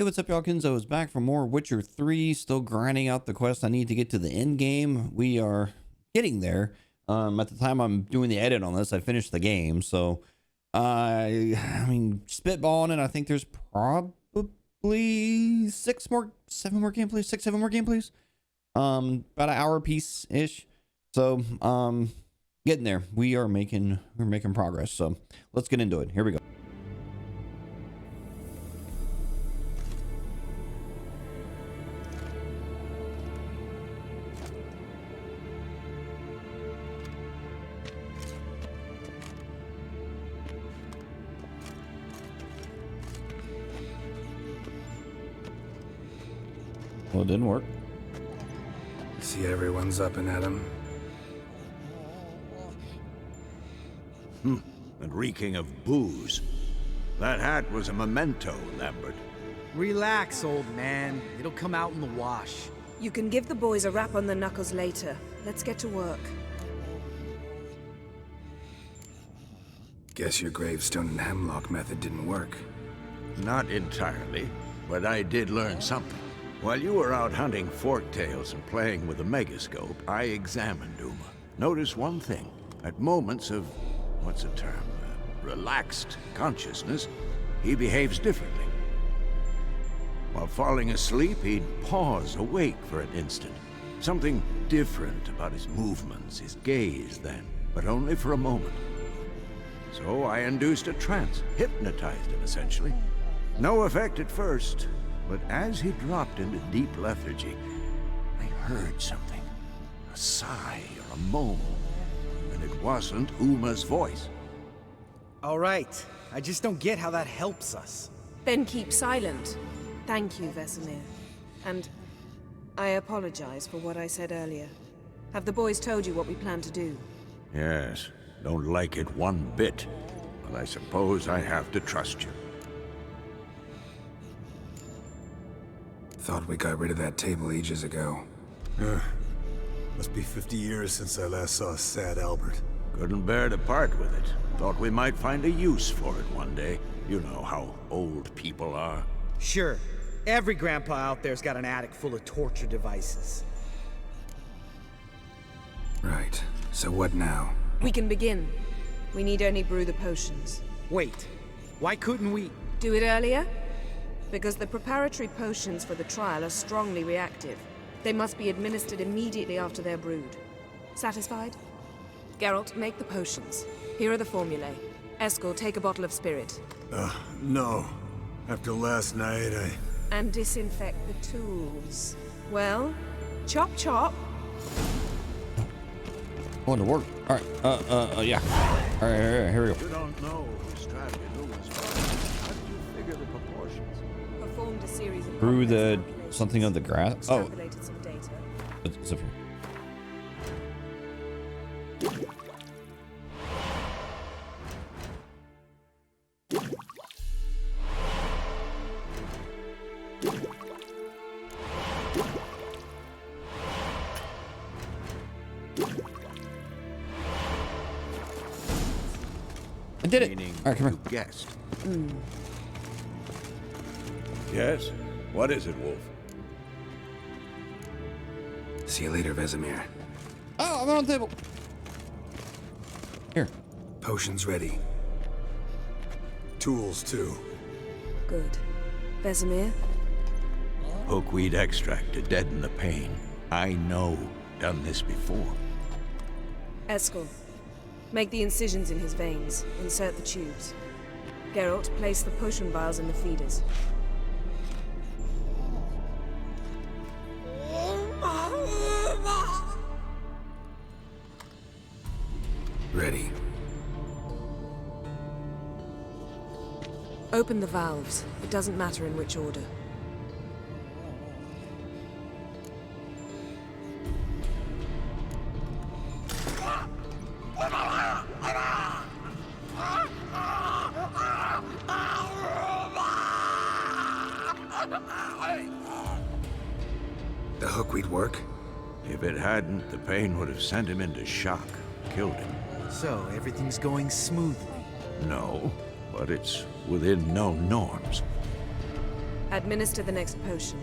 Hey, what's up, y'all? Kenzo is back for more Witcher 3. Still grinding out the quest I need to get to the end game. We are getting there. At the time I'm doing the edit on this, I finished the game. So, I mean, spitballing it. I think there's probably seven more gameplays. About an hour piece ish. So, getting there. We're making progress. So let's get into it. Here we go. Well, it didn't work. See, everyone's up and at 'em. And reeking of booze. That hat was a memento, Lambert. Relax, old man. It'll come out in the wash. You can give the boys a rap on the knuckles later. Let's get to work. Guess your gravestone and hemlock method didn't work. Not entirely, but I did learn something. While you were out hunting forktails and playing with the megascope, I examined Uma. Notice one thing. At moments of, what's the term, relaxed consciousness, he behaves differently. While falling asleep, he'd pause awake for an instant. Something different about his movements, his gaze then, but only for a moment. So I induced a trance, hypnotized him essentially. No effect at first, but as he dropped into deep lethargy, I heard something. A sigh or a moan. And it wasn't Uma's voice. All right. I just don't get how that helps us. Then keep silent. Thank you, Vesemir. And I apologize for what I said earlier. Have the boys told you what we plan to do? Yes, don't like it one bit. But I suppose I have to trust you. Thought we got rid of that table ages ago. Must be 50 years since I last saw sad Albert. Couldn't bear to part with it. Thought we might find a use for it one day. You know how old people are. Sure. Every grandpa out there's got an attic full of torture devices. Right. So what now? We can begin. We need only brew the potions. Wait. Why couldn't we... Do it earlier? Because the preparatory potions for the trial are strongly reactive. They must be administered immediately after they're brewed. Satisfied? Geralt, make the potions. Here are the formulae. Eskel, take a bottle of spirit. No. After last night, And disinfect the tools. Well, chop chop. Going to work. All right. Yeah. All right. Here we go. You don't know who strapped Uma's body. How did you figure the proportions? Performed a series of Brew the complex something of the grass. Oh, extrapolated some data. it's up here. I did it. Meaning All right, come you here. guessed. Yes? What is it, Wolf? See you later, Vesemir. Oh, I'm on the table. Here. Potions ready. tools too. Good. Vesemir? Hookweed extract to deaden the pain. I know. Done this before. Eskel. Make the incisions in his veins. Insert the tubes. Geralt, place the potion vials in the feeders. Ready. Open the valves. It doesn't matter in which order. The hookweed work? If it hadn't, the pain would have sent him into shock. Killed him. So, everything's going smoothly. No, but it's within known norms. Administer the next potion.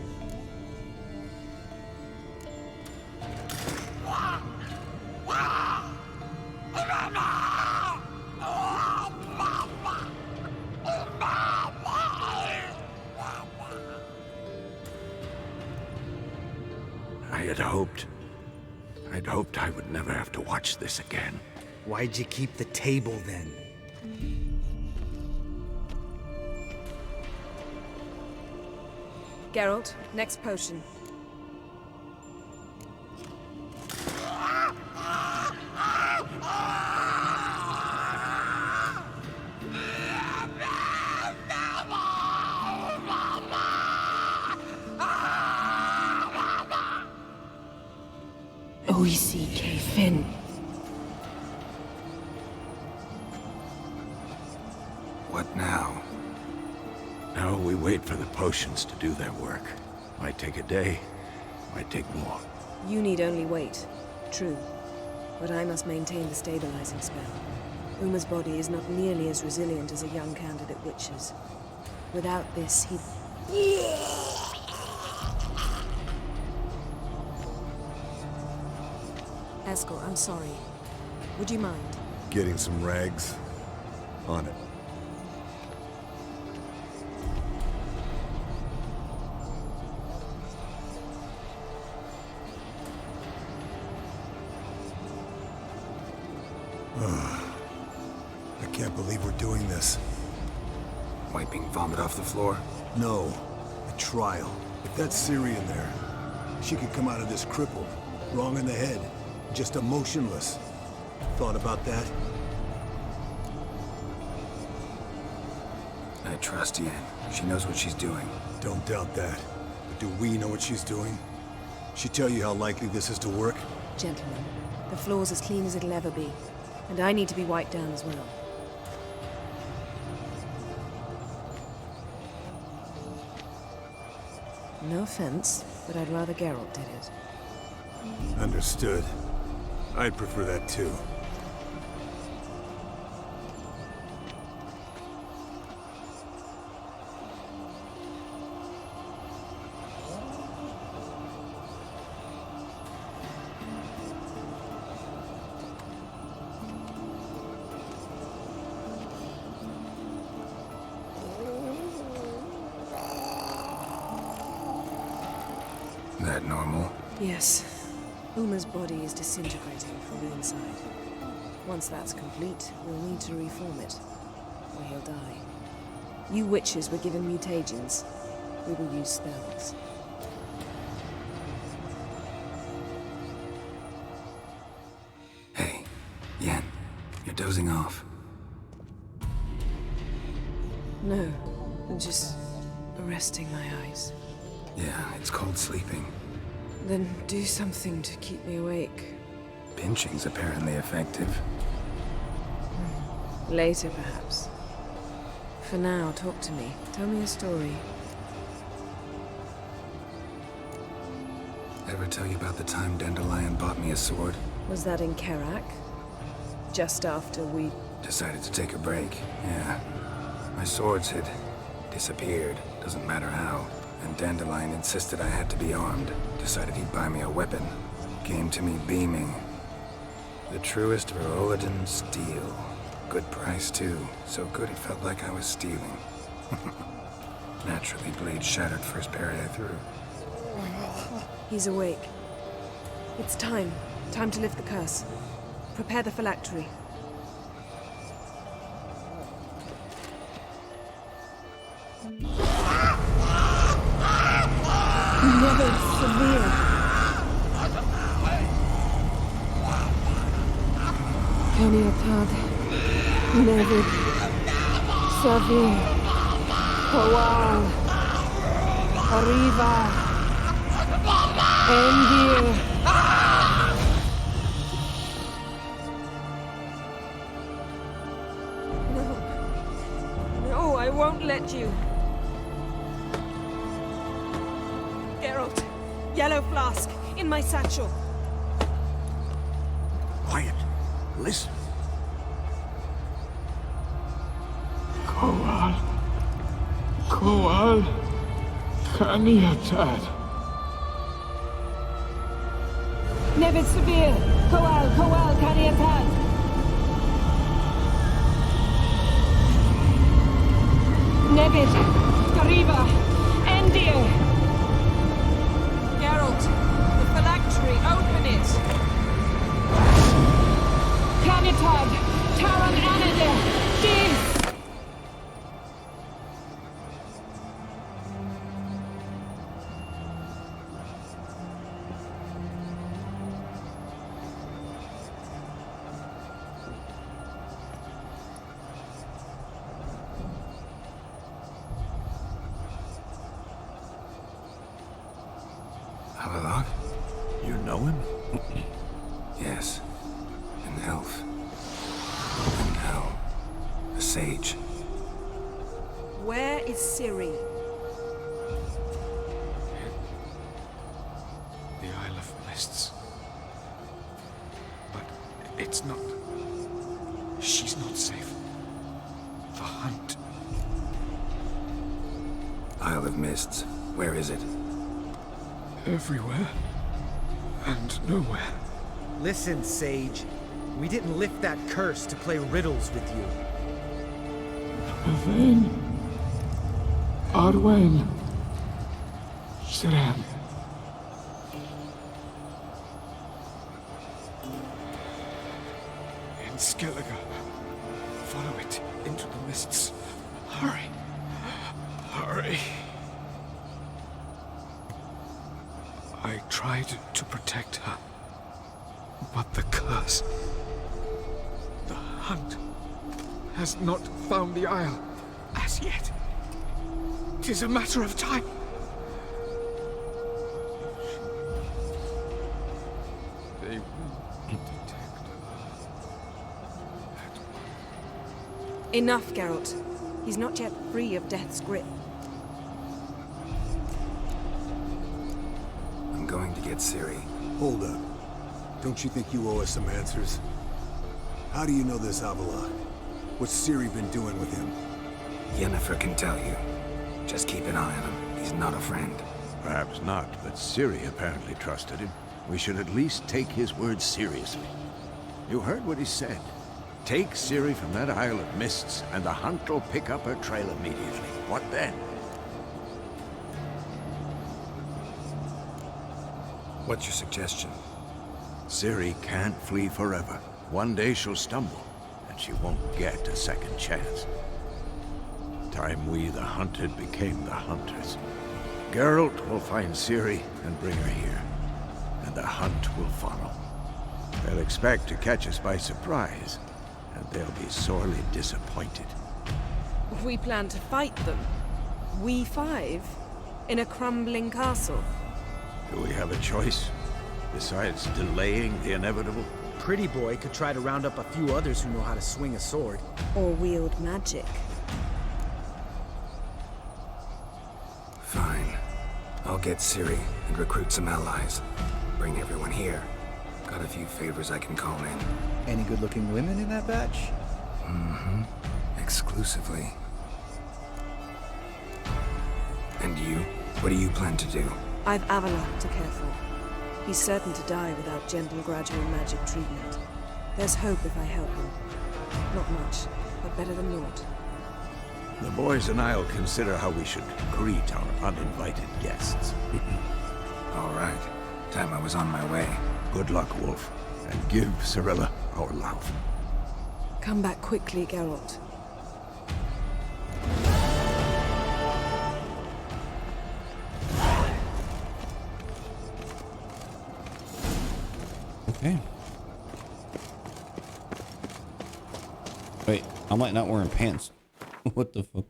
I'd hoped I would never have to watch this again. Why'd you keep the table then? Geralt, next potion. O-E-C-K, Finn. What now? Now we wait for the potions to do their work. Might take a day, might take more. You need only wait. True. But I must maintain the stabilizing spell. Uma's body is not nearly as resilient as a young candidate witch's. Without this, he'd... Eskel, I'm sorry. Would you mind? Getting some rags? On it. I can't believe we're doing this. Wiping vomit off the floor? No. A trial. If that's Syrian there, she could come out of this crippled, wrong in the head, just emotionless. Thought about that? I trust Yen. She knows what she's doing. Don't doubt that. But do we know what she's doing? She tell you how likely this is to work? Gentlemen, the floor's as clean as it'll ever be. And I need to be wiped down as well. No offense, but I'd rather Geralt did it. Understood. I'd prefer that too. That normal? Yes. Uma's body is disintegrating from the inside. Once that's complete, we'll need to reform it, or he'll die. You witches were given mutagens. We will use spells. Hey, Yen, you're dozing off. No, I'm just resting my eyes. Yeah, it's called sleeping. Then do something to keep me awake. Pinching's apparently effective. Later, perhaps. For now, talk to me. Tell me a story. Ever tell you about the time Dandelion bought me a sword? Was that in Karak? Just after we... Decided to take a break, yeah. My swords had disappeared, doesn't matter how. And Dandelion insisted I had to be armed. Decided he'd buy me a weapon. Came to me beaming. The truest Verolidan steel. Good price, too. So good it felt like I was stealing. Naturally, blade shattered first parry I threw. He's awake. It's time. Time to lift the curse. Prepare the phylactery. Never severe. Kaniatad. Never severe. Kowal. Arriva. Endir. No. No, I won't let you. Geralt, yellow flask, in my satchel. Quiet. Listen. Kowal. Kowal. Kaniatad. Nevid Severe! Koal, Koal, Kaniatad! Nevid! Gariba! Endir! Geralt, the phylactery, open it! Kaniatad! Taran Anadir! Dis! Avalok? You know him? Yes. An elf. And now, a sage. Where is Ciri? The Isle of Mists. But it's not... She's not safe. The hunt. Isle of Mists. Where is it? Everywhere. And nowhere. Listen, Sage. We didn't lift that curse to play riddles with you. Yvain. Arwen. Siran. In Skellige. Follow it into the mists. Hurry. Hurry. I tried to protect her. But the curse... The hunt has not found the Isle as yet. 'Tis a matter of time. They will detect her. Enough, Geralt. He's not yet free of death's grip. I'm going to get Ciri. Hold up. Don't you think you owe us some answers? How do you know this Avalok? What's Ciri been doing with him? Yennefer can tell you. Just keep an eye on him. He's not a friend. Perhaps not, but Ciri apparently trusted him. We should at least take his words seriously. You heard what he said. Take Ciri from that Isle of Mists, and the hunt will pick up her trail immediately. What then? What's your suggestion? Ciri can't flee forever. One day she'll stumble, and she won't get a second chance. Time we, the hunted, became the hunters. Geralt will find Ciri and bring her here, and the hunt will follow. They'll expect to catch us by surprise, and they'll be sorely disappointed. We plan to fight them. We five? In a crumbling castle? Do we have a choice? Besides delaying the inevitable? Pretty Boy could try to round up a few others who know how to swing a sword. Or wield magic? Fine. I'll get Ciri and recruit some allies. Bring everyone here. Got a few favors I can call in. Any good-looking women in that batch? Mm-hmm. Exclusively. And you? What do you plan to do? I've Avalok to care for. He's certain to die without gentle, gradual magic treatment. There's hope if I help him. Not much, but better than naught. The boys and I'll consider how we should greet our uninvited guests. All right. Time I was on my way. Good luck, Wolf, and give Cirilla our love. Come back quickly, Geralt. Okay. Wait, I'm like not wearing pants. What the fuck?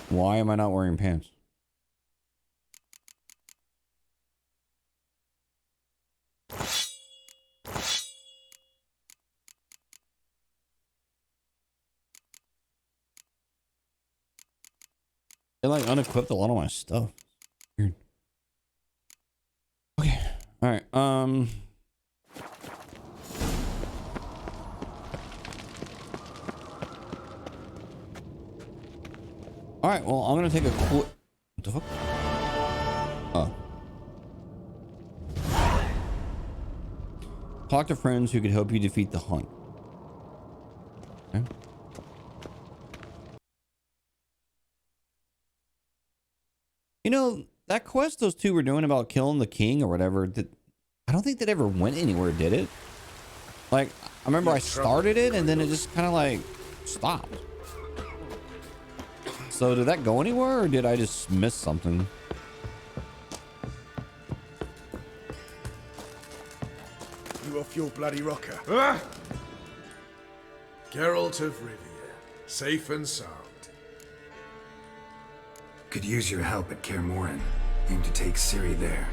Why am I not wearing pants? They like unequipped a lot of my stuff. Weird. Okay. All right. All right, well, I'm gonna take a quick. What the fuck? Oh. Talk to friends who could help you defeat the hunt. Okay. You know, that quest those two were doing about killing the king or whatever, I don't think that ever went anywhere, did it? Like, I remember I started it and then it just kind of like stopped. So did that go anywhere or did I just miss something? You off your bloody rocker? Geralt of Rivia, safe and sound. Could use your help at Kaer Morhen. Aim to take Ciri there.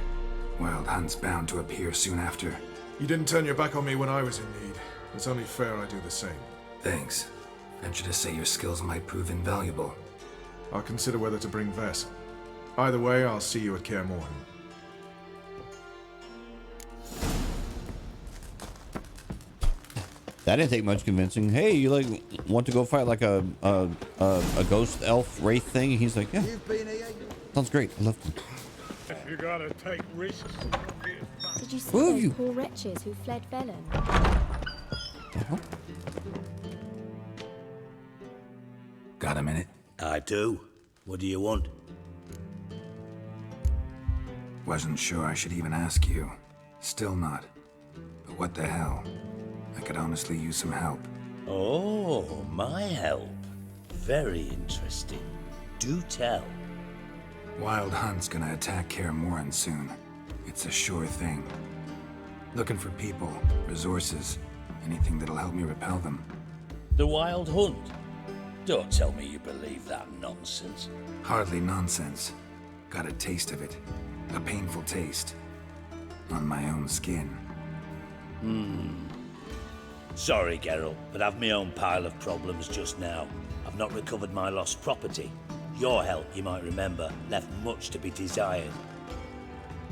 Wild Hunt's bound to appear soon after. You didn't turn your back on me when I was in need. It's only fair I do the same. Thanks. Venture to say your skills might prove invaluable. I'll consider whether to bring Vess. Either way, I'll see you at Kaer Morhen. That didn't take much convincing. Hey, you like want to go fight like a ghost elf wraith thing? And he's like, yeah, sounds great. I love them. You gotta take risks. Did you see Who have those you- poor wretches who fled Velen? Uh-huh. Got a minute? I do. What do you want? Wasn't sure I should even ask you. Still not. But what the hell? I could honestly use some help. Oh, my help. Very interesting. Do tell. Wild Hunt's gonna attack Kaer Morhen soon. It's a sure thing. Looking for people, resources, anything that'll help me repel them. The Wild Hunt? Don't tell me you believe that nonsense. Hardly nonsense. Got a taste of it. A painful taste. On my own skin. Sorry, Geralt, but I've my own pile of problems just now. I've not recovered my lost property. Your help, you might remember, left much to be desired.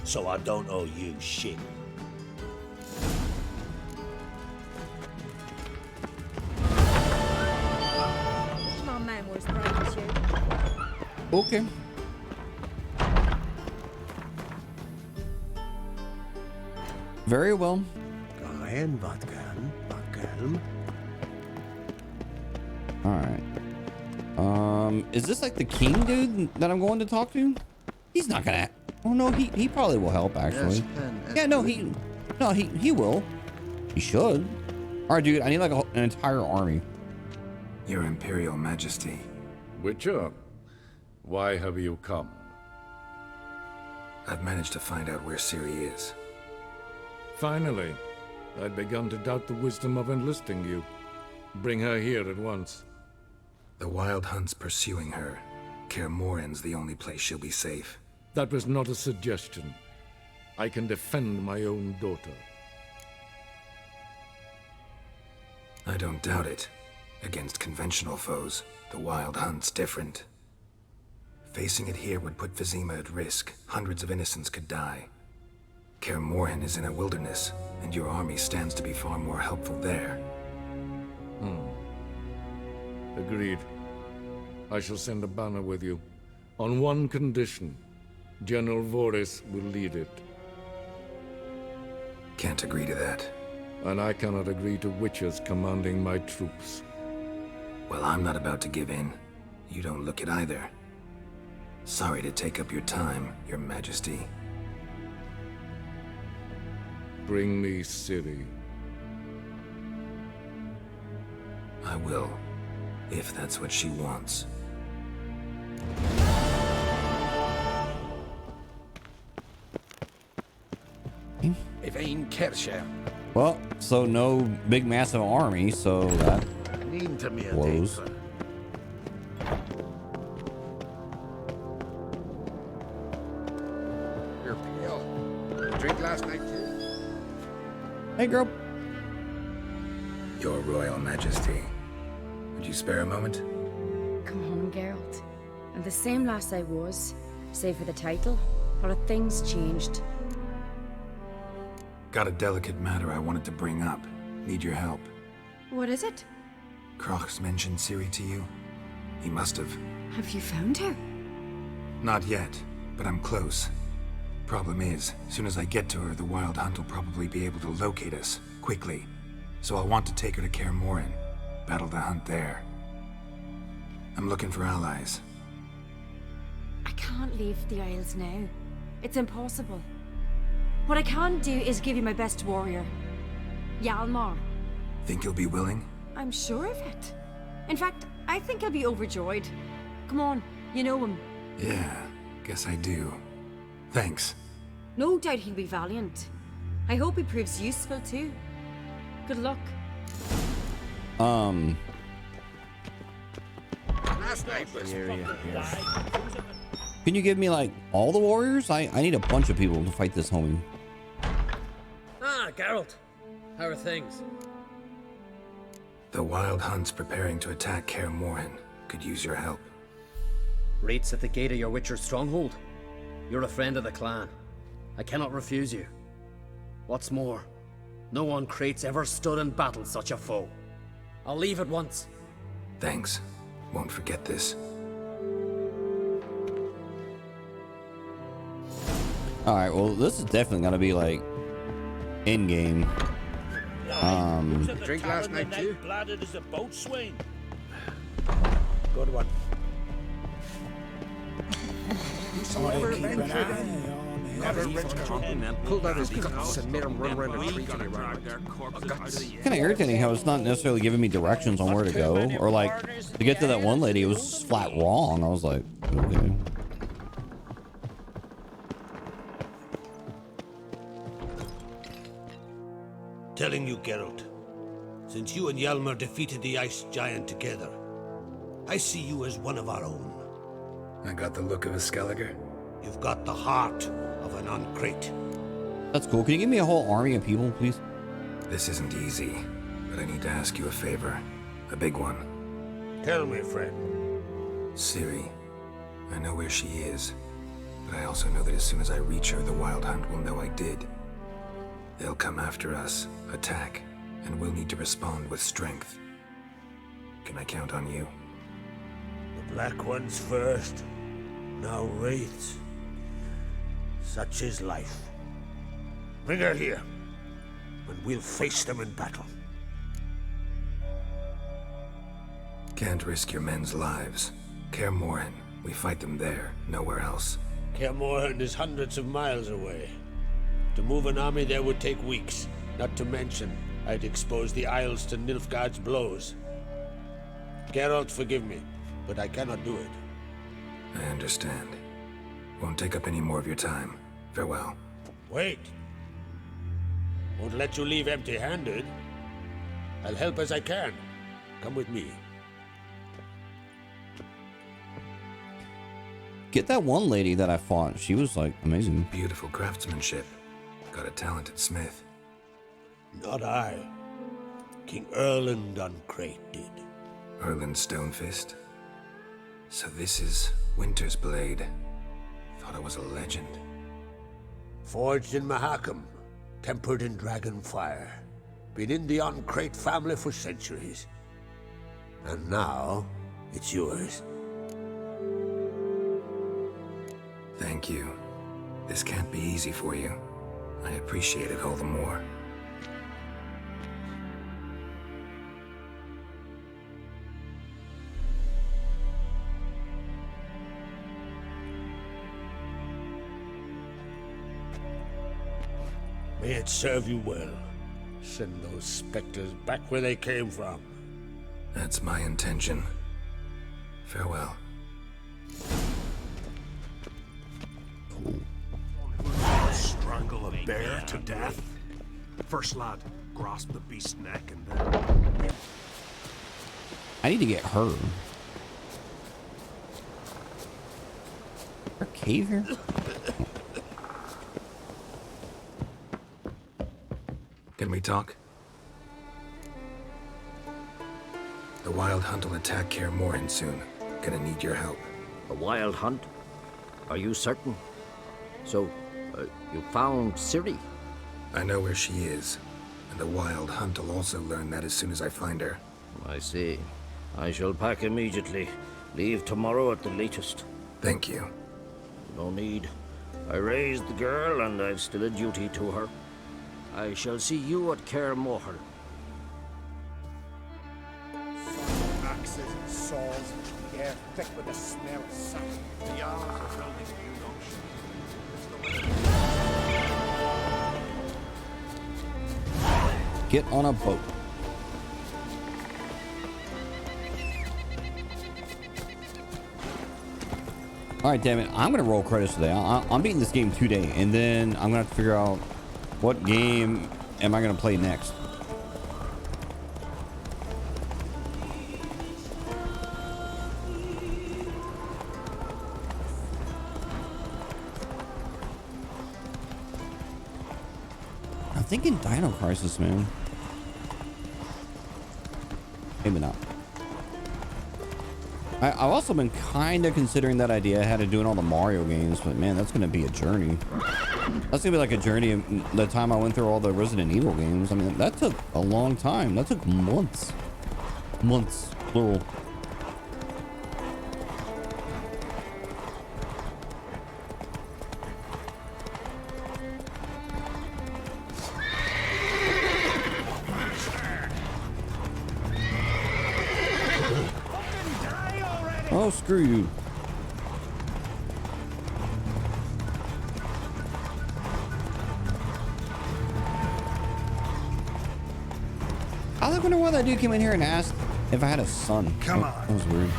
So I don't owe you shit. My man was brave as you. Okay. Very well. All right. Is this like the king dude that I'm going to talk to? He's not gonna. Oh no, he probably will help actually. Yeah, no, he will. He should. All right, dude. I need like an entire army. Your Imperial Majesty. Witcher, why have you come? I've managed to find out where Ciri is. Finally. I'd begun to doubt the wisdom of enlisting you. Bring her here at once. The Wild Hunt's pursuing her. Kaer Morhen's the only place she'll be safe. That was not a suggestion. I can defend my own daughter. I don't doubt it. Against conventional foes, the Wild Hunt's different. Facing it here would put Vizima at risk. Hundreds of innocents could die. Kaer Morhen is in a wilderness, and your army stands to be far more helpful there. Agreed. I shall send a banner with you. On one condition. General Voris will lead it. Can't agree to that. And I cannot agree to witches commanding my troops. Well, I'm not about to give in. You don't look it either. Sorry to take up your time, Your Majesty. Bring me Ciri. I will, if that's what she wants. Well, so no big massive army, so that blows. You're pale. Drink last night too? Hey, girl. Your Royal Majesty. Would you spare a moment? Come on, Geralt. I'm the same lass I was, save for the title. A lot of things changed. Got a delicate matter I wanted to bring up. Need your help. What is it? Crocs mentioned Ciri to you? He must have. Have you found her? Not yet, but I'm close. Problem is, as soon as I get to her, the Wild Hunt will probably be able to locate us, quickly. So I'll want to take her to Kaer Morhen, battle the hunt there. I'm looking for allies. I can't leave the Isles now. It's impossible. What I can do is give you my best warrior, Hjalmar. Think you'll be willing? I'm sure of it. In fact, I think he'll be overjoyed. Come on, you know him. Yeah, guess I do. Thanks. No doubt he'll be valiant. I hope he proves useful too. Good luck. Um. Last night was Can you give me like all the warriors? I need a bunch of people to fight this homie. Ah, Geralt. How are things? The Wild Hunt's preparing to attack Kaer Morhen. Could use your help. Rates at the gate of your Witcher stronghold. You're a friend of the clan. I cannot refuse you. What's more, no one Krait's ever stood and battled such a foe. I'll leave at once. Thanks. Won't forget this. Alright, well, this is definitely gonna be like in game. Drink last night too? Blooded as a boatswain. Good one. Pulled out his guts and made him run around a tree to me right. Kind of irritating how it's not necessarily giving me directions on where to go, or like to get to that one lady, it was flat wrong. I was like, okay. Telling you, Geralt, since you and Hjalmar defeated the Ice Giant together, I see you as one of our own. I got the look of a Skelliger. You've got the heart of an Uncrate. That's cool. Can you give me a whole army of people, please? This isn't easy, but I need to ask you a favor. A big one. Tell me, friend. Ciri. I know where she is, but I also know that as soon as I reach her, the Wild Hunt will know I did. They'll come after us, attack, and we'll need to respond with strength. Can I count on you? The Black Ones first, now Wraiths. Such is life. Bring her here, and we'll face them in battle. Can't risk your men's lives. Kaer Morhen, we fight them there, nowhere else. Kaer Morhen is hundreds of miles away. To move an army there would take weeks, not to mention I'd expose the Isles to Nilfgaard's blows. Geralt, forgive me, but I cannot do it. I understand. Won't take up any more of your time. Farewell. Wait. Won't let you leave empty-handed. I'll help as I can. Come with me. Get that one lady that I fought. She was like amazing. Beautiful craftsmanship. Got a talented smith. Not I. King Erland Uncrate did. Erland Stonefist? So this is Winter's Blade. Thought I was a legend. Forged in Mahakam, tempered in dragon fire. Been in the Uncrate family for centuries. And now, it's yours. Thank you. This can't be easy for you. I appreciate it all the more. May it serve you well. Send those specters back where they came from. That's my intention. Farewell. Strangle a bear to death? First lad, grasp the beast's neck and then... I need to get her. Her cave here? Can we talk? The Wild Hunt will attack Kaer Morhen soon. Gonna need your help. A Wild Hunt? Are you certain? So, you found Ciri? I know where she is, and the Wild Hunt will also learn that as soon as I find her. I see. I shall pack immediately. Leave tomorrow at the latest. Thank you. No need. I raised the girl, and I've still a duty to her. I shall see you at Kaer Morhen. Axes and saws, the air thick with the smell of sap. The Jarls are building new notion. Get on a boat. All right, damn it. I'm going to roll credits today. I'm beating this game today, and then I'm going to have to figure out what game am I going to play next. I'm thinking Dino Crisis, man. Maybe not. I've also been kind of considering that idea. I had to do in all the Mario games, but man, that's going to be a journey. That's going to be like a journey the time I went through all the Resident Evil games. I mean, that took a long time. That took months. Months, plural. Oh, screw you. I wonder why that dude came in here and asked if I had a son. Come on. That was weird.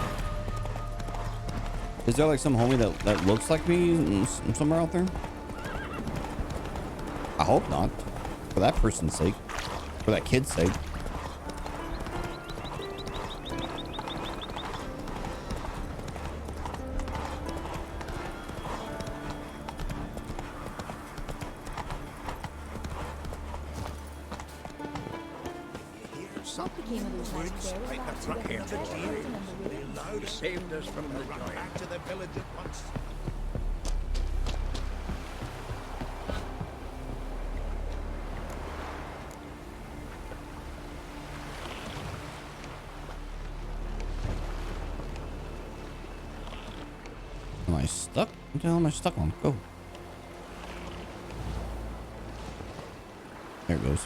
Is there like some homie that looks like me somewhere out there? I hope not. For that person's sake. For that kid's sake. Saved us from the giant. Back to the village at once. Am I stuck? What the hell am I stuck on? Go. There it goes.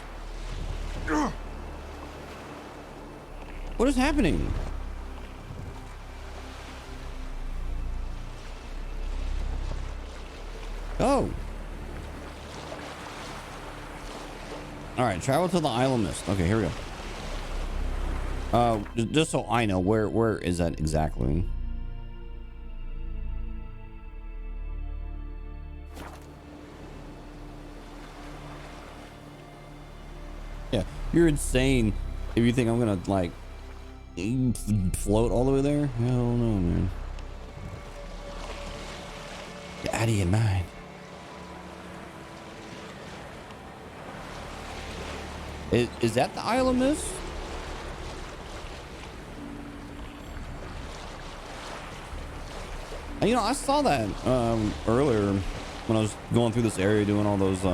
What is happening? Oh. All right, travel to the Isle of Mist. Okay, here we go. Just so I know, where is that exactly? Yeah, you're insane if you think I'm gonna like float all the way there. Hell no, man. You're out of your mind. Is that the Isle of Mist? You know, I saw that earlier when I was going through this area doing all those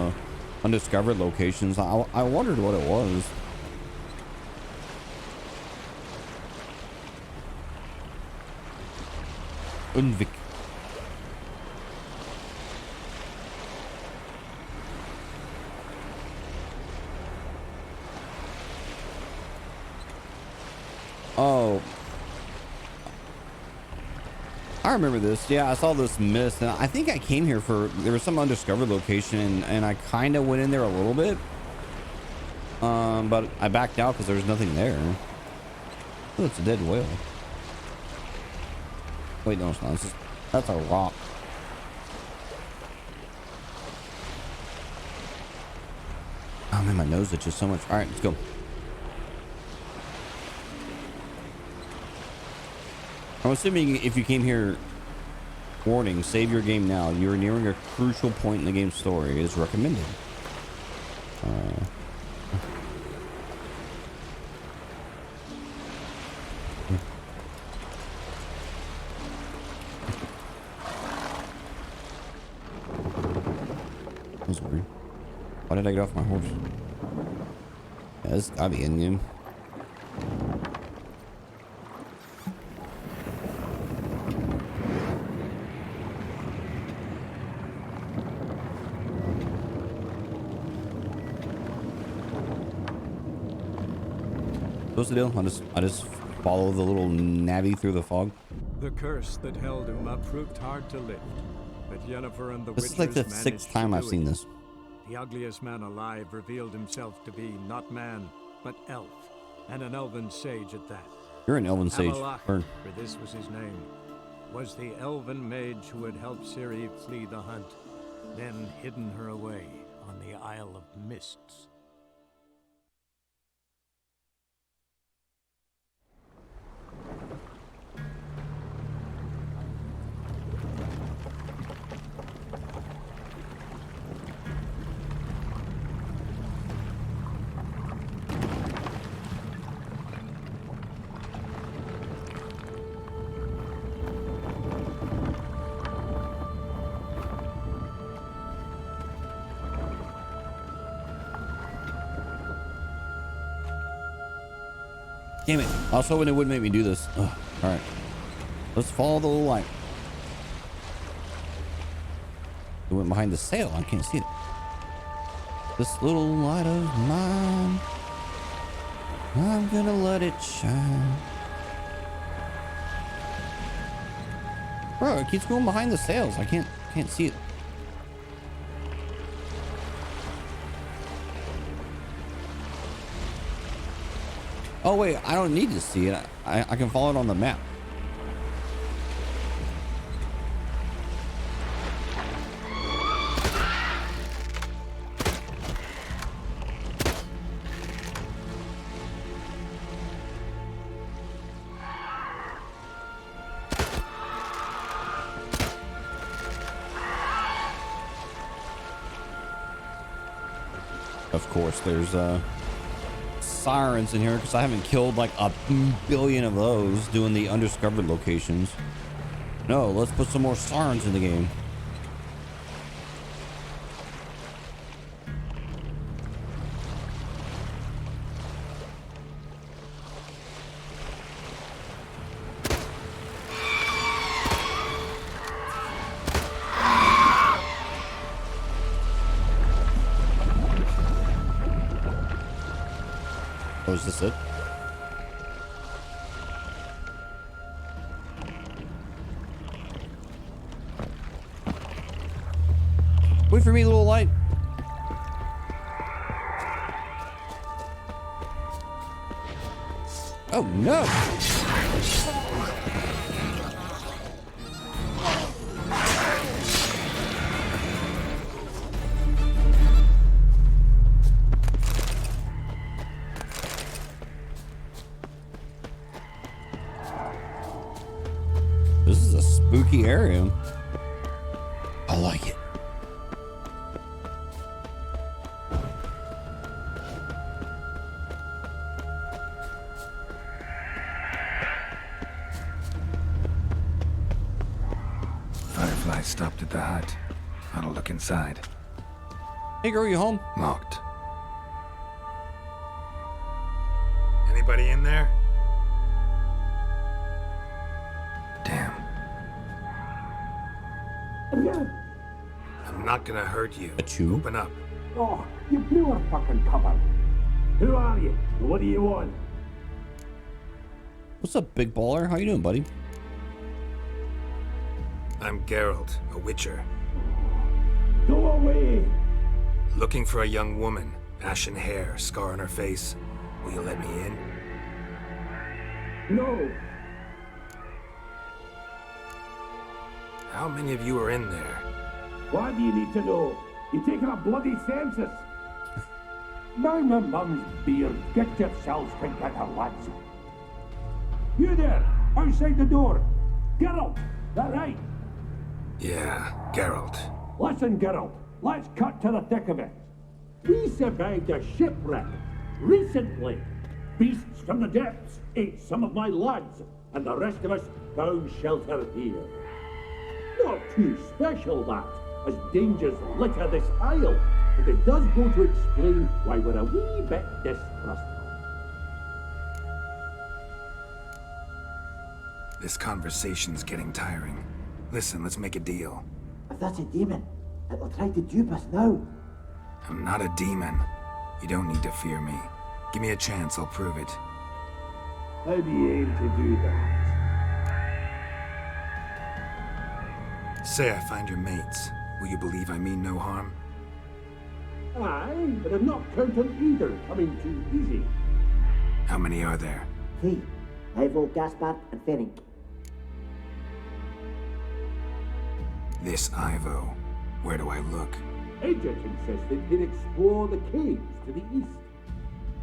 undiscovered locations. I wondered what it was. Undvik. Oh, I remember this. Yeah, I saw this mist, and I think I came here for there was some undiscovered location, and I kind of went in there a little bit, but I backed out because there was nothing there. Oh, it's a dead whale. Wait, no, it's not. That's a rock. Oh man, my nose itches so much. All right, let's go. I'm assuming if you came here, warning, save your game now. You are nearing a crucial point in the game's story. It is recommended. That was weird. Why did I get off my horse? Yeah, this gotta be in game. What's the deal? I just follow the little navvy through the fog. The curse that held Uma proved hard to lift, but Yennefer and the This is like the Witchers 6th time I've managed to do seen it. this. The ugliest man alive revealed himself to be not man, but elf, and an elven sage at that. You're an elven sage. Amalak, Or for this was his name, was the elven mage who had helped Ciri flee the hunt, then hidden her away on the Isle of Mists. damn it. I was hoping it wouldn't make me do this. Ugh. All right. Let's follow the little light. It went behind the sail. I can't see it. This little light of mine, I'm gonna let it shine. Bro, it keeps going behind the sails. I can't see it. Oh wait, I don't need to see it. I can follow it on the map. Of course, there's sirens in here because I haven't killed like a billion of those doing the undiscovered locations. No, let's put some more sirens in the game. Oh, is this it? Wait for me, little light. Oh no! This is a spooky area. I like it. Firefly stopped at the hut. I'll look inside. Hey girl, you home? Locked. Anybody in there? Damn. I'm not gonna hurt you. Open up. Oh, you blew our fucking cover. Who are you? What do you want? What's up, big baller? How you doing, buddy? I'm Geralt, a witcher. Go away! Looking for a young woman. Ashen hair, scar on her face. Will you let me in? No! How many of you are in there? Why do you need to know? You're taking a bloody census! Now my mum's beard, get yourselves together, lads. You there, outside the door. Geralt, that right? Yeah, Geralt. Listen, Geralt, let's cut to the thick of it. We survived a shipwreck recently. Beasts from the depths ate some of my lads, and the rest of us found shelter here. Not too special, that, as dangers litter this isle, but it does go to explain why we're a wee bit distrustful. This conversation's getting tiring. Listen, let's make a deal. If that's a demon, it will try to dupe us now. I'm not a demon. You don't need to fear me. Give me a chance, I'll prove it. How do you aim to do that? Say I find your mates. Will you believe I mean no harm? Aye, but I'm not counting either coming too easy. How many are there? 3. Ivo, Gaspard, and Ferenc. This Ivo. Where do I look? Agent insisted he'd explore the caves to the east.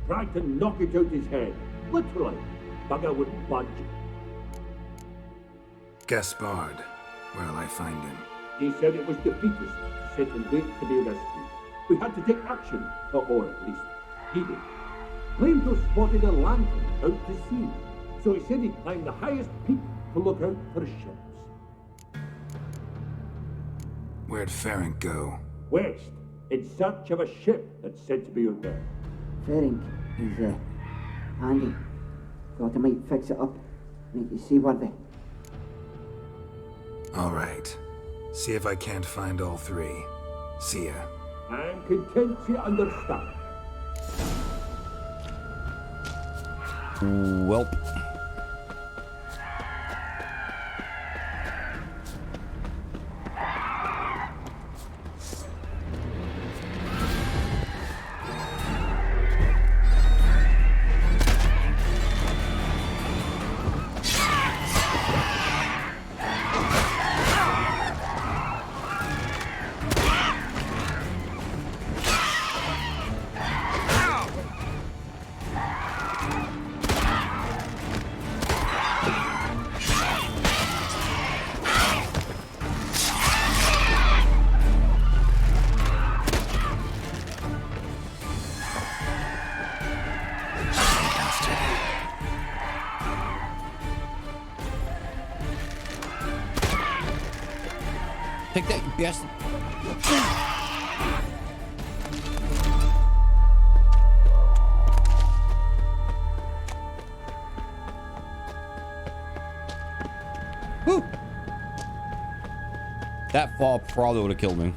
Tried to knock it out his head. Literally. Bugger wouldn't budge. Gaspard. Where'll I find him? He said it was defeatist, set and wait to be rescued. We had to take action, or at least he did. Claimed to have spotted a lantern out to sea, so he said he'd climb the highest peak to look out for ships. Where'd Ferenc go? West, in search of a ship that's said to be out there. Ferenc, he's handy. Thought I might fix it up, make you seaworthy. All right. See if I can't find all 3. See ya. I'm content you understand. Welp. Take that, you bastard. Woo! That fall probably would have killed me.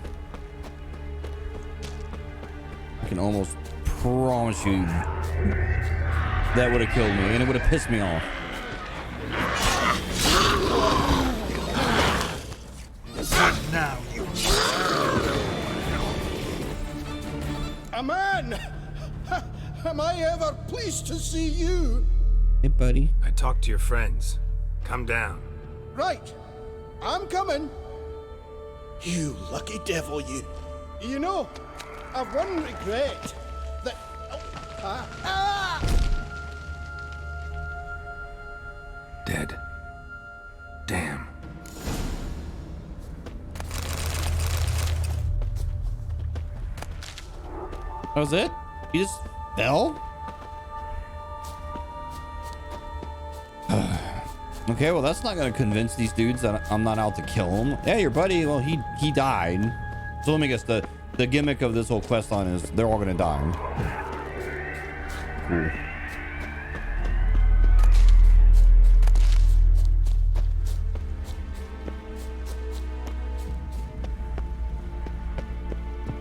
I can almost promise you that would have killed me, and it would have pissed me off. Now, you. A man! Am I ever pleased to see you? Hey, buddy. I talked to your friends. Come down. Right. I'm coming. You lucky devil, you. You know, I've one regret. That... Dead. Damn. That was it? He just fell? Okay, well that's not gonna convince these dudes that I'm not out to kill him. Hey, your buddy, well he died. So let me guess, the gimmick of this whole quest line is they're all gonna die. Cool.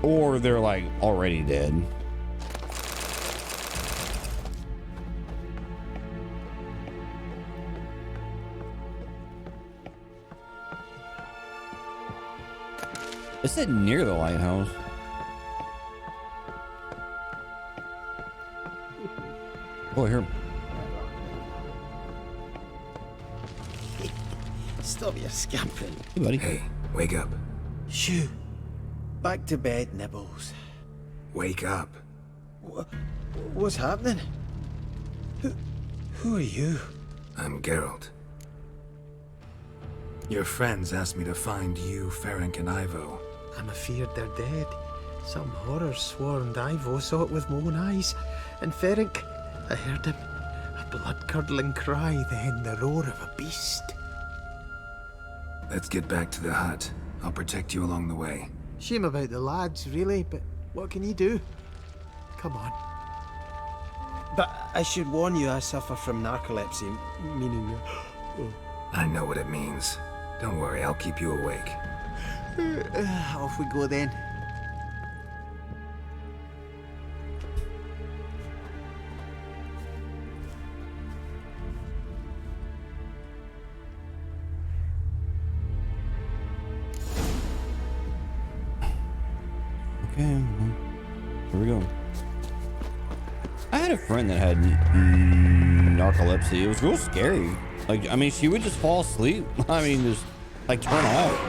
Or they're like already dead. Is it near the lighthouse? Oh, I hear him. Stop your scampering. Hey, buddy. Hey, wake up. Shoo. Back to bed, Nibbles. Wake up. What's happening? Who are you? I'm Geralt. Your friends asked me to find you, Ferenc, and Ivo. I'm afeard they're dead. Some horror-swarmed Ivo saw it with my own eyes. And Ferenc, I heard him. A blood-curdling cry, then the roar of a beast. Let's get back to the hut. I'll protect you along the way. Shame about the lads, really, but what can you do? Come on. But I should warn you, I suffer from narcolepsy, meaning... I know what it means. Don't worry, I'll keep you awake. Off we go then. Okay, well, here we go. I had a friend that had narcolepsy. It was real scary. Like, I mean, she would just fall asleep. I mean, just like turn off.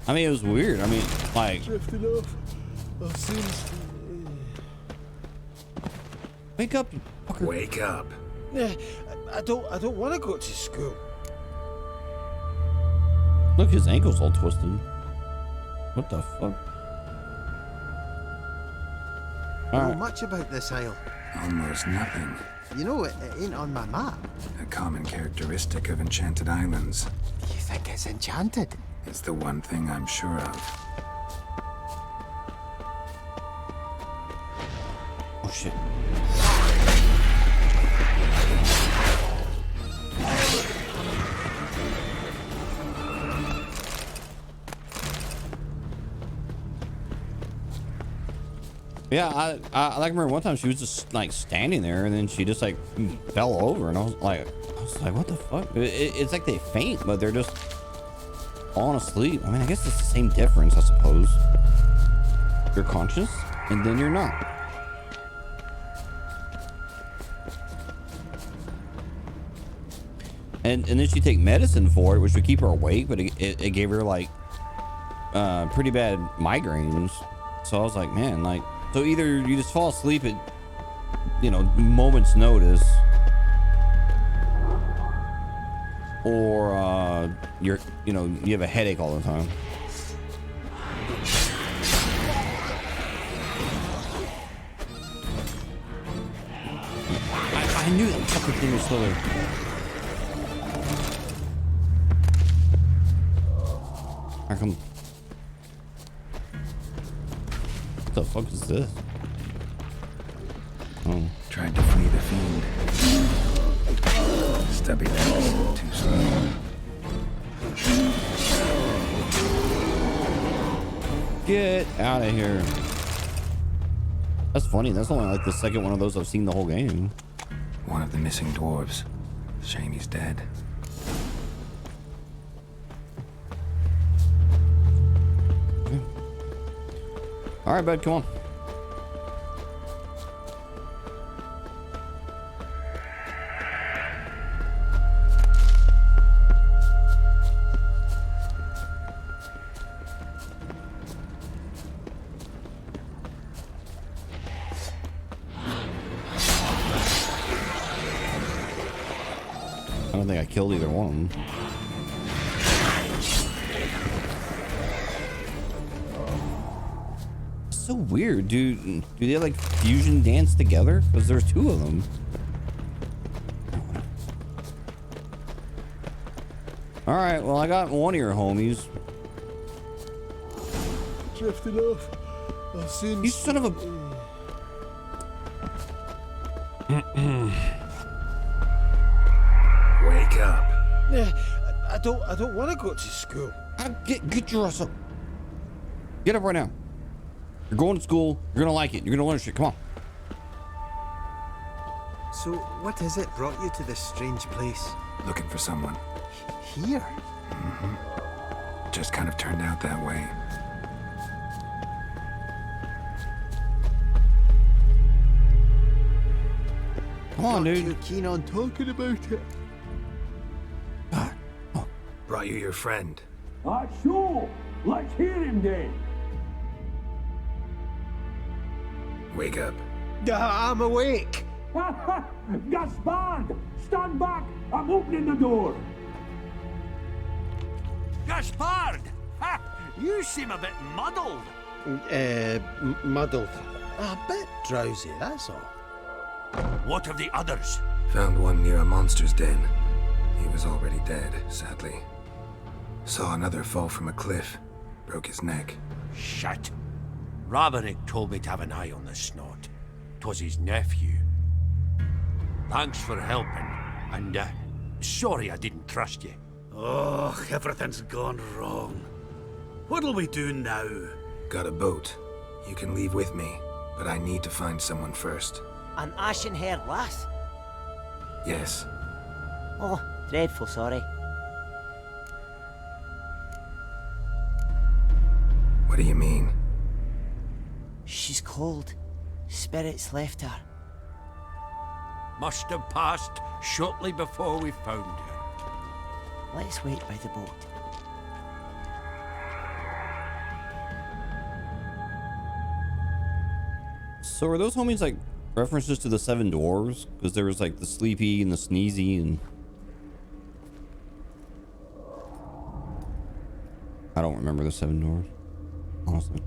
I mean, it was weird. I mean, like. Drifting off. I've seen. Wake up, you fucker. Wake up. Yeah, I don't want to go to school. Look, his ankle's all twisted. What the fuck? Know much about this isle? Almost nothing. You know, it ain't on my map. A common characteristic of enchanted islands. Do you think it's enchanted? It's the one thing I'm sure of. Oh shit. Yeah, I like remember one time she was just like standing there and then she just like fell over and I was like what the fuck? It's like they faint, but they're just falling asleep. I mean, I guess it's the same difference, I suppose. You're conscious and then you're not. And then she take medicine for it, which would keep her awake, but it gave her like pretty bad migraines. So I was like, man, like, so either you just fall asleep at, you know, moment's notice, or you have a headache all the time. I knew that fucking thing was still there. Here come. What the fuck is this? Oh. Tried to flee the fiend. Stubby legs, too slow. Get out of here. That's funny. That's only like the second one of those I've seen the whole game. One of the missing dwarves. Shame he's dead. All right, bud, come on. I don't think I killed either one. So weird, dude. Do they like fusion dance together? Because there's two of them. All right, well, I got one of your homies. Drifting off. I've seen. You son of a. Wake up. Yeah, I don't want to go to school. Get your ass up. Get up right now. You're going to school. You're gonna like it. You're gonna learn shit. Come on. So, what is it brought you to this strange place? Looking for someone. Here? Mm-hmm. Just kind of turned out that way. Come on, dude. You're keen on talking about it. Brought you your friend. Sure. Let's hear him then. Wake up. I'm awake. Gaspard! Stand back! I'm opening the door. Gaspard! Ha! You seem a bit muddled. Muddled. A bit drowsy, that's all. What of the others? Found one near a monster's den. He was already dead, sadly. Saw another fall from a cliff. Broke his neck. Shit. Raverick told me to have an eye on the snot. 'Twas his nephew. Thanks for helping, and sorry I didn't trust you. Oh, everything's gone wrong. What'll we do now? Got a boat. You can leave with me. but I need to find someone first. An ashen-haired lass? Yes. Oh, dreadful sorry. What do you mean? She's cold. Spirits left her. Must have passed shortly before we found her. Let's wait by the boat. So are those homies like references to the Seven Dwarves? Because there was like the Sleepy and the Sneezy and... I don't remember the Seven Dwarves, honestly.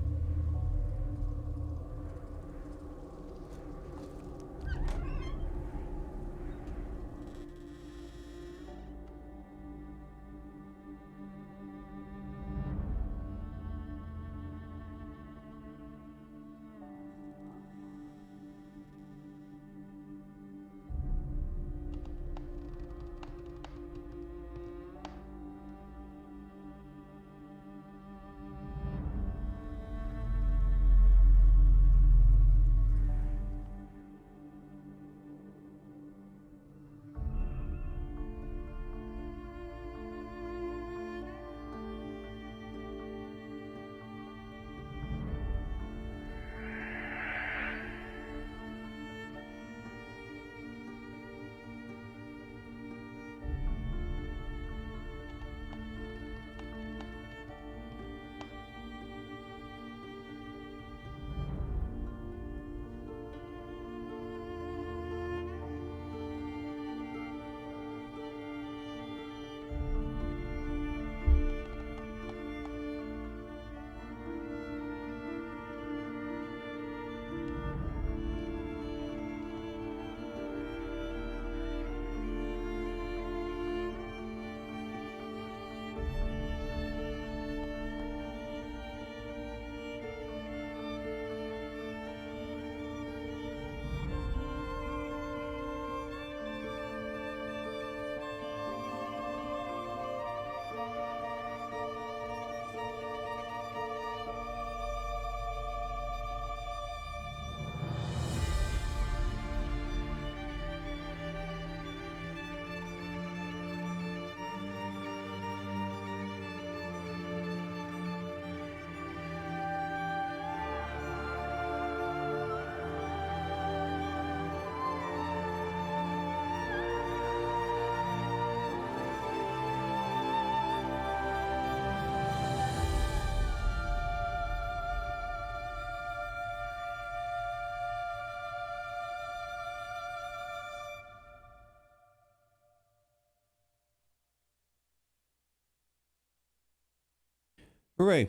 Hooray.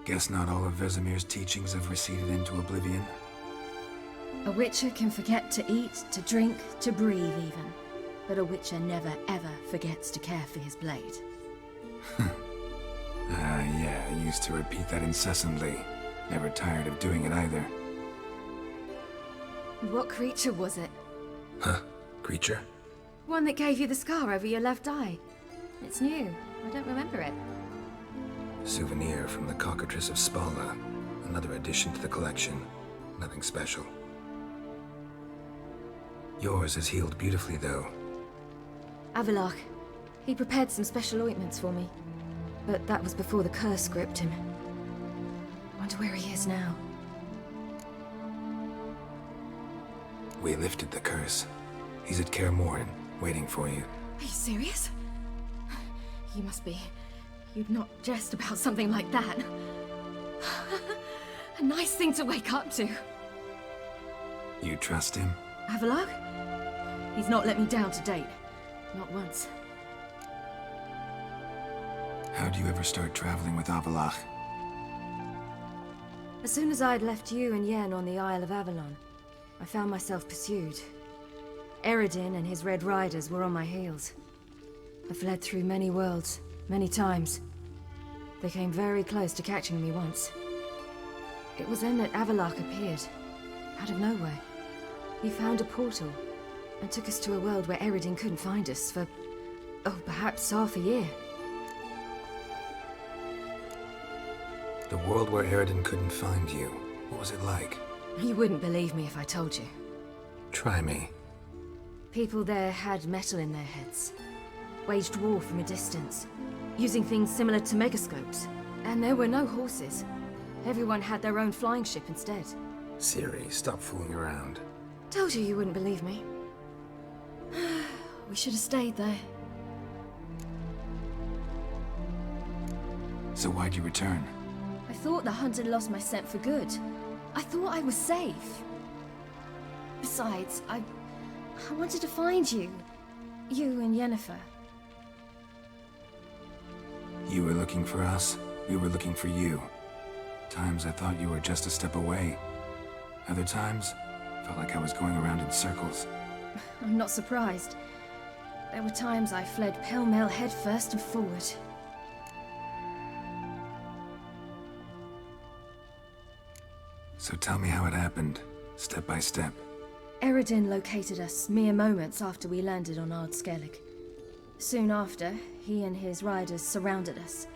Guess not all of Vesemir's teachings have receded into oblivion. A Witcher can forget to eat, to drink, to breathe even. But a Witcher never ever forgets to care for his blade. Yeah, I used to repeat that incessantly. Never tired of doing it either. What creature was it? Huh? Creature? One that gave you the scar over your left eye. It's new. I don't remember it. Souvenir from the Cockatrice of Spala. Another addition to the collection. Nothing special. Yours has healed beautifully, though. Avallac'h. He prepared some special ointments for me. But that was before the curse gripped him. Wonder where he is now. We lifted the curse. He's at Kaer Morhen, waiting for you. Are you serious? You must be. You'd not jest about something like that. A nice thing to wake up to. You trust him? Avallac'h? He's not let me down to date. Not once. How'd you ever start traveling with Avallac'h? As soon as I'd left you and Yen on the Isle of Avalon, I found myself pursued. Eredin and his Red Riders were on my heels. I fled through many worlds, many times. They came very close to catching me once. It was then that Avallac'h appeared, out of nowhere. He found a portal, and took us to a world where Eredin couldn't find us for, perhaps half a year. The world where Eridan couldn't find you. What was it like? You wouldn't believe me if I told you. Try me. People there had metal in their heads. Waged war from a distance, using things similar to megascopes. And there were no horses. Everyone had their own flying ship instead. Ciri, stop fooling around. Told you wouldn't believe me. We should have stayed there. So why'd you return? I thought the hunt had lost my scent for good. I thought I was safe. Besides, I wanted to find you. You and Yennefer. You were looking for us. We were looking for you. Times I thought you were just a step away. Other times, felt like I was going around in circles. I'm not surprised. There were times I fled pell-mell headfirst and forward. So tell me how it happened, step by step. Eridan located us mere moments after we landed on Ard Skellig. Soon after, he and his riders surrounded us.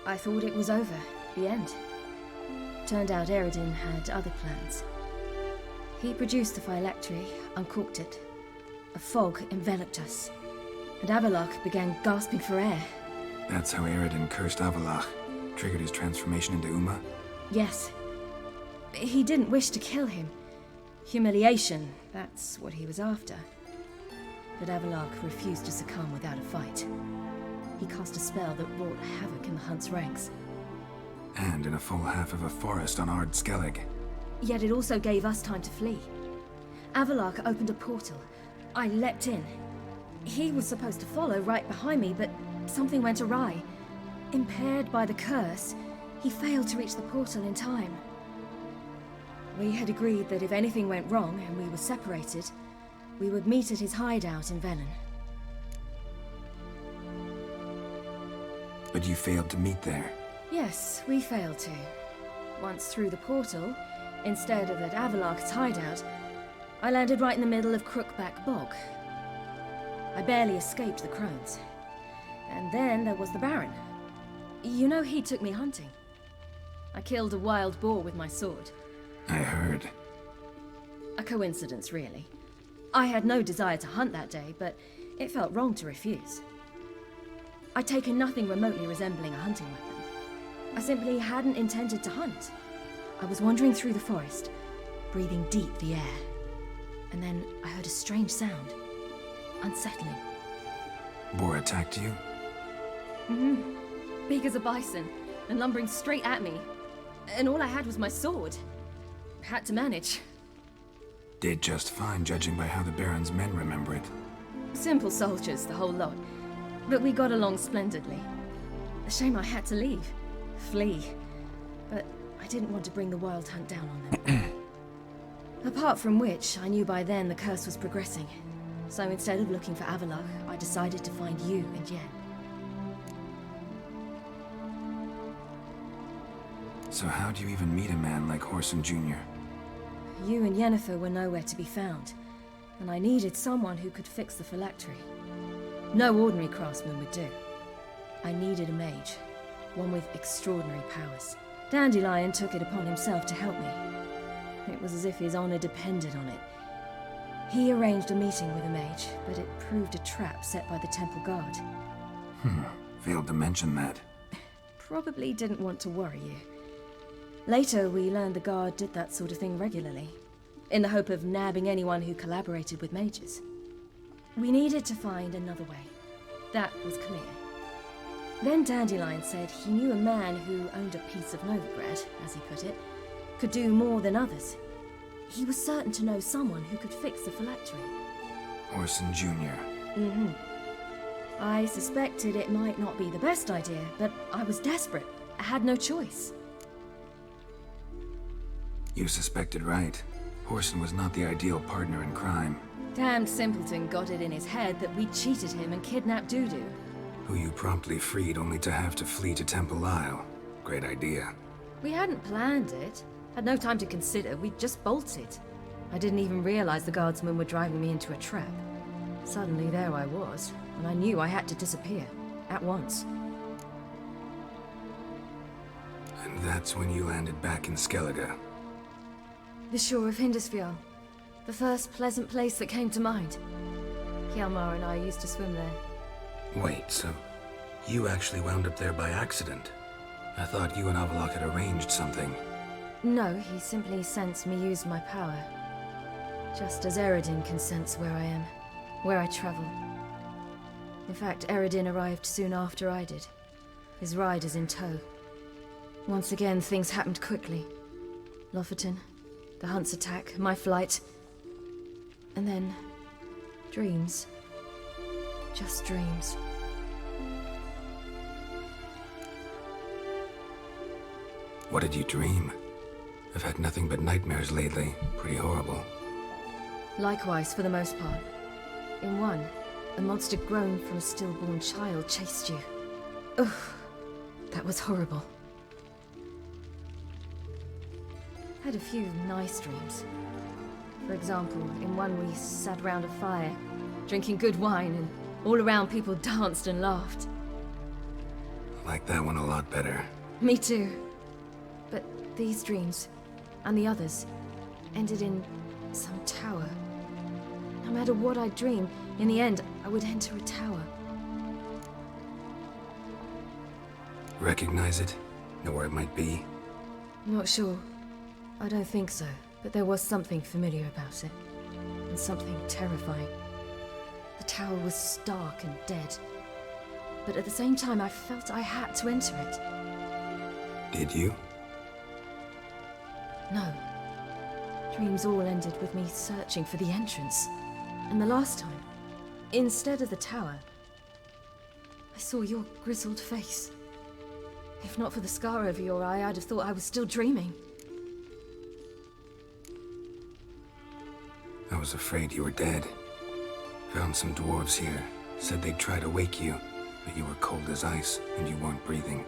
I thought it was over, the end. Turned out Eridan had other plans. He produced the phylactery, uncorked it. A fog enveloped us, and Avallac'h began gasping for air. That's how Eridan cursed Avallac'h, triggered his transformation into Uma? Yes. He didn't wish to kill him. Humiliation, that's what he was after. But Avallac'h refused to succumb without a fight. He cast a spell that wrought havoc in the Hunt's ranks. And in a full half of a forest on Ard Skellig. Yet it also gave us time to flee. Avallac'h opened a portal. I leapt in. He was supposed to follow right behind me, but something went awry. Impaired by the curse, he failed to reach the portal in time. We had agreed that if anything went wrong and we were separated, we would meet at his hideout in Velen. But you failed to meet there. Yes, we failed to. Once through the portal, instead of at Avallac'h's hideout, I landed right in the middle of Crookback Bog. I barely escaped the crones. And then there was the Baron. You know, he took me hunting. I killed a wild boar with my sword. I heard. A coincidence, really. I had no desire to hunt that day, but it felt wrong to refuse. I'd taken nothing remotely resembling a hunting weapon. I simply hadn't intended to hunt. I was wandering through the forest, breathing deep the air. And then I heard a strange sound. Unsettling. Boar attacked you? Mm-hmm. Big as a bison, and lumbering straight at me. And all I had was my sword. Had to manage. Did just fine, judging by how the Baron's men remember it. Simple soldiers, the whole lot. But we got along splendidly. A shame I had to leave. Flee. But I didn't want to bring the Wild Hunt down on them. Apart from which, I knew by then the curse was progressing. So instead of looking for Avallac'h, I decided to find you and Yen. So how do you even meet a man like Whoreson Jr.? You and Yennefer were nowhere to be found, and I needed someone who could fix the phylactery. No ordinary craftsman would do. I needed a mage, one with extraordinary powers. Dandelion took it upon himself to help me. It was as if his honor depended on it. He arranged a meeting with a mage, but it proved a trap set by the temple guard. Failed to mention that. Probably didn't want to worry you. Later, we learned the guard did that sort of thing regularly, in the hope of nabbing anyone who collaborated with mages. We needed to find another way. That was clear. Then Dandelion said he knew a man who owned a piece of Novigrad, as he put it, could do more than others. He was certain to know someone who could fix the phylactery. Whoreson Jr. Mm-hmm. I suspected it might not be the best idea, but I was desperate. I had no choice. You suspected right. Whoreson was not the ideal partner in crime. Damned simpleton got it in his head that we cheated him and kidnapped Dudu. Who you promptly freed only to have to flee to Temple Isle. Great idea. We hadn't planned it. Had no time to consider, we just bolted. I didn't even realize the guardsmen were driving me into a trap. Suddenly there I was, and I knew I had to disappear. At once. And that's when you landed back in Skellige. The shore of Hindisfjall. The first pleasant place that came to mind. Hjalmar and I used to swim there. Wait, so you actually wound up there by accident? I thought you and Avallac'h had arranged something. No, he simply sensed me use my power. Just as Eredin can sense where I am, where I travel. In fact, Eredin arrived soon after I did. His riders in tow. Once again, things happened quickly. Lofoten, the Hunt's attack, my flight. And then, dreams. Just dreams. What did you dream? I've had nothing but nightmares lately. Pretty horrible. Likewise, for the most part. In one, a monster grown from a stillborn child chased you. Ugh, that was horrible. Had a few nice dreams. For example, in one we sat around a fire, drinking good wine, and all around people danced and laughed. I like that one a lot better. Me too. But these dreams, and the others, ended in some tower. No matter what I dreamed, in the end, I would enter a tower. Recognize it? Know where it might be? Not sure. I don't think so, but there was something familiar about it. And something terrifying. The tower was stark and dead. But at the same time, I felt I had to enter it. Did you? No. Dreams all ended with me searching for the entrance. And the last time, instead of the tower, I saw your grizzled face. If not for the scar over your eye, I'd have thought I was still dreaming. I was afraid you were dead. Found some dwarves here. Said they'd try to wake you, but you were cold as ice and you weren't breathing.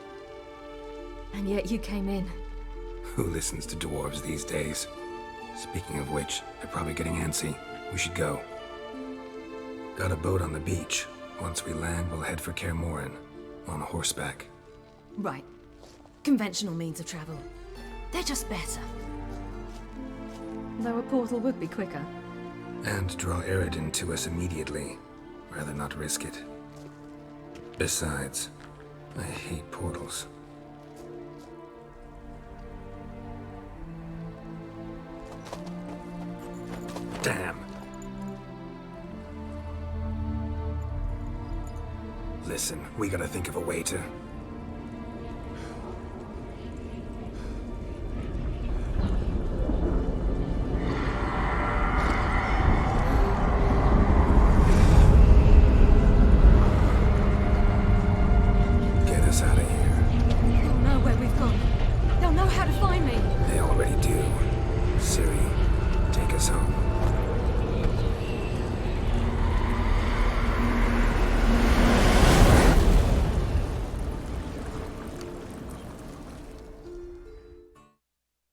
And yet you came in. Who listens to dwarves these days? Speaking of which, they're probably getting antsy. We should go. Got a boat on the beach. Once we land, we'll head for Kaer Morhen. On horseback. Right. Conventional means of travel. They're just better. Though a portal would be quicker. And draw Eredin to us immediately. Rather not risk it. Besides, I hate portals. Damn. Listen, we gotta think of a way to... get us out of here. They'll know where we've gone. They'll know how to find me. They already do. Ciri, take us home.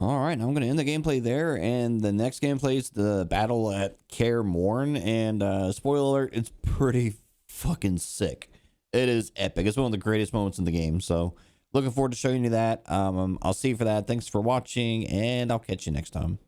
All right, I'm going to end the gameplay there, and the next gameplay is the battle at Kaer Morhen, and spoiler alert, it's pretty fucking sick. It is epic. It's one of the greatest moments in the game, so looking forward to showing you that. I'll see you for that. Thanks for watching, and I'll catch you next time.